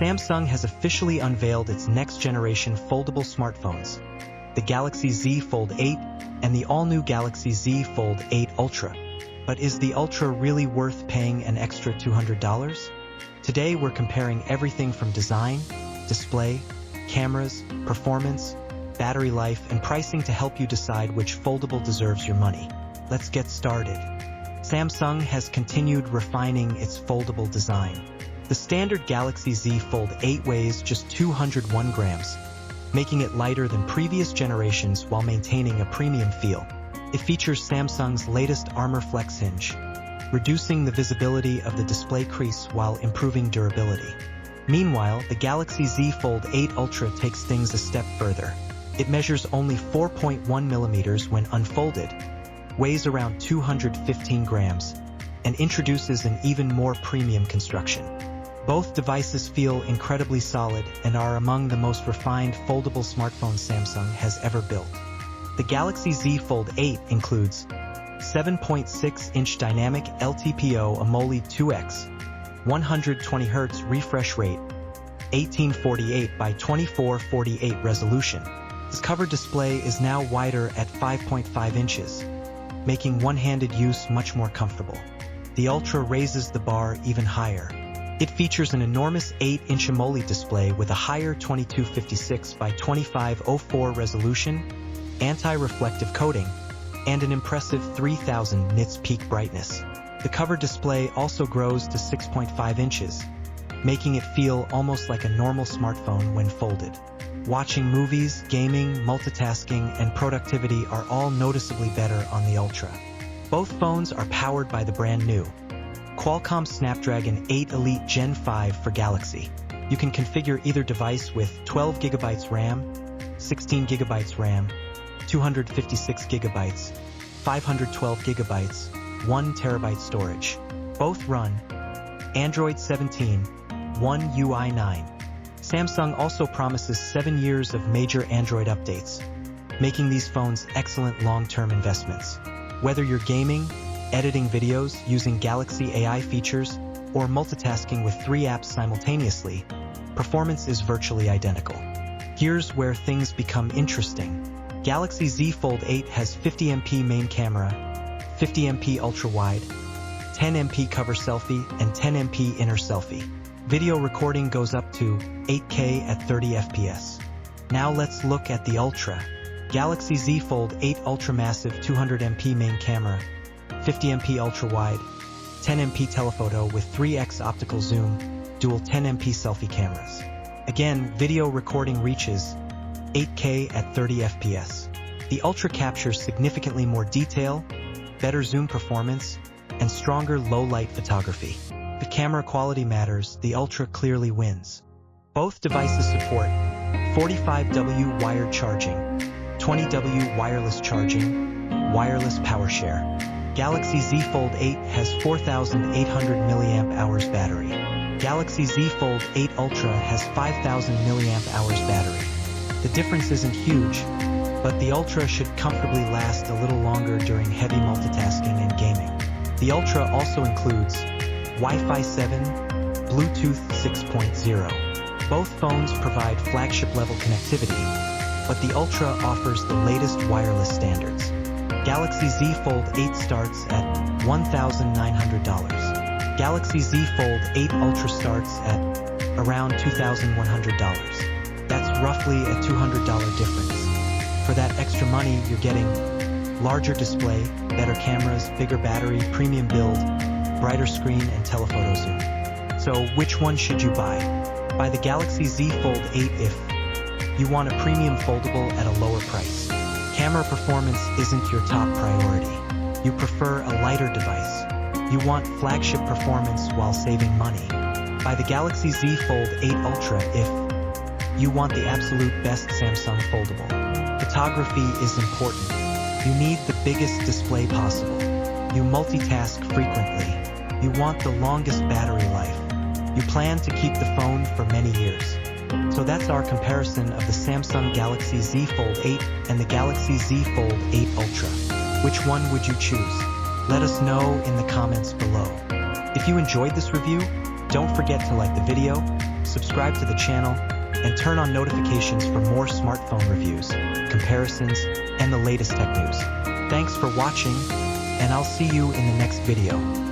Samsung has officially unveiled its next-generation foldable smartphones, the Galaxy Z Fold 8 and the all-new Galaxy Z Fold 8 Ultra. But is the Ultra really worth paying an extra $200? Today we're comparing everything from design, display, cameras, performance, battery life, and pricing to help you decide which foldable deserves your money. Let's get started. Samsung has continued refining its foldable design. The standard Galaxy Z Fold 8 weighs just 201 grams, making it lighter than previous generations while maintaining a premium feel. It features Samsung's latest Armor Flex hinge, reducing the visibility of the display crease while improving durability. Meanwhile, the Galaxy Z Fold 8 Ultra takes things a step further. It measures only 4.1 millimeters when unfolded, weighs around 215 grams, and introduces an even more premium construction. Both devices feel incredibly solid and are among the most refined foldable smartphones Samsung has ever built. The Galaxy Z Fold 8 includes 7.6-inch dynamic LTPO AMOLED 2X, 120Hz refresh rate, 1848 by 2448 resolution. This cover display is now wider at 5.5 inches, making one-handed use much more comfortable. The Ultra raises the bar even higher. It features an enormous 8-inch AMOLED display with a higher 2256 by 2504 resolution, anti-reflective coating, and an impressive 3000 nits peak brightness. The cover display also grows to 6.5 inches, making it feel almost like a normal smartphone when folded. Watching movies, gaming, multitasking, and productivity are all noticeably better on the Ultra. Both phones are powered by the brand new Qualcomm Snapdragon 8 Elite Gen 5 for Galaxy. You can configure either device with 12 GB RAM, 16 GB RAM, 256 GB, 512 GB, 1 TB storage. Both run Android 17, One UI 9. Samsung also promises 7 years of major Android updates, making these phones excellent long-term investments. Whether you're gaming, editing videos using Galaxy AI features, or multitasking with 3 apps simultaneously, performance is virtually identical. Here's where things become interesting. Galaxy Z Fold 8 has 50MP main camera, 50MP ultra-wide, 10MP cover selfie, and 10MP inner selfie. Video recording goes up to 8K at 30 FPS. Now let's look at the Ultra. Galaxy Z Fold 8 Ultra-massive 200MP main camera, 50MP ultra-wide, 10MP telephoto with 3x optical zoom, dual 10MP selfie cameras. Again, video recording reaches 8K at 30 FPS. The Ultra captures significantly more detail, better zoom performance, and stronger low-light photography. The camera quality matters, the Ultra clearly wins. Both devices support 45W wired charging, 20W wireless charging, wireless power share. Galaxy Z Fold 8 has 4,800 mAh battery. Galaxy Z Fold 8 Ultra has 5,000 mAh battery. The difference isn't huge, but the Ultra should comfortably last a little longer during heavy multitasking and gaming. The Ultra also includes Wi-Fi 7, Bluetooth 6.0. Both phones provide flagship-level connectivity, but the Ultra offers the latest wireless standards. Galaxy Z Fold 8 starts at $1,900. Galaxy Z Fold 8 Ultra starts at around $2,100. That's roughly a $200 difference. For that extra money, you're getting larger display, better cameras, bigger battery, premium build, brighter screen, and telephoto zoom. So which one should you buy? Buy the Galaxy Z Fold 8 if you want a premium foldable at a lower price. Camera performance isn't your top priority. You prefer a lighter device. You want flagship performance while saving money. Buy the Galaxy Z Fold 8 Ultra if you want the absolute best Samsung foldable. Photography is important. You need the biggest display possible. You multitask frequently. You want the longest battery life. You plan to keep the phone for many years. So that's our comparison of the Samsung Galaxy Z Fold 8 and the Galaxy Z Fold 8 Ultra. Which one would you choose? Let us know in the comments below. If you enjoyed this review, don't forget to like the video, subscribe to the channel, and turn on notifications for more smartphone reviews, comparisons, and the latest tech news. Thanks for watching, and I'll see you in the next video.